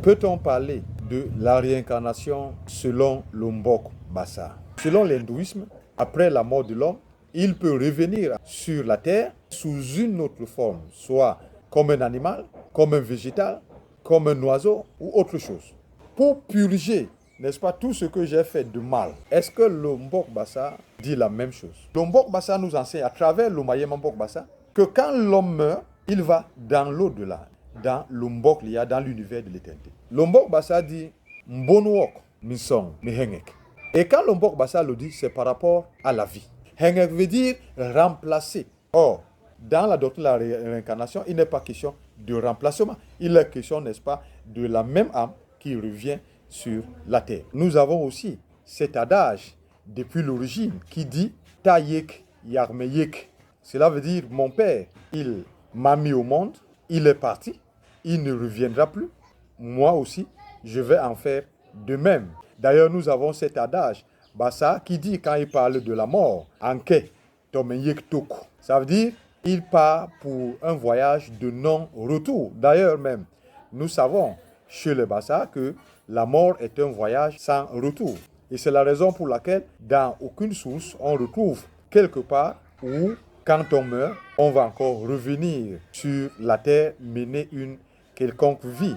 Peut-on parler de la réincarnation selon Lombok Bassa? Selon l'hindouisme, après la mort de l'homme, il peut revenir sur la terre sous une autre forme, soit comme un animal, comme un végétal, comme un oiseau ou autre chose. Pour purger, n'est-ce pas, tout ce que j'ai fait de mal. Est-ce que Lombok Bassa dit la même chose? Lombok Bassa nous enseigne à travers l'Omaye Mambok Bassa que quand l'homme meurt, il va dans l'au-delà, dans Lombok Lia, dans l'univers de l'éternité. Lombok Bassa dit Mbonwok, Misong, Mihengek. Et quand Lombok Bassa le dit, c'est par rapport à la vie. Hengek veut dire remplacer. Or, dans la doctrine de la réincarnation, il n'est pas question de remplacement. Il est question, n'est-ce pas, de la même âme qui revient sur la terre. Nous avons aussi cet adage depuis l'origine qui dit Tayek Yarmeyek. Cela veut dire mon père, il m'a mis au monde, il est parti, il ne reviendra plus. Moi aussi, je vais en faire de même. D'ailleurs, nous avons cet adage Bassa qui dit quand il parle de la mort, Anke Tomeyek Toku. Ça veut dire il part pour un voyage de non-retour. D'ailleurs même, nous savons chez les Bassa que la mort est un voyage sans retour. Et c'est la raison pour laquelle, dans aucune source, on retrouve quelque part où, quand on meurt, on va encore revenir sur la terre, mener une quelconque vie.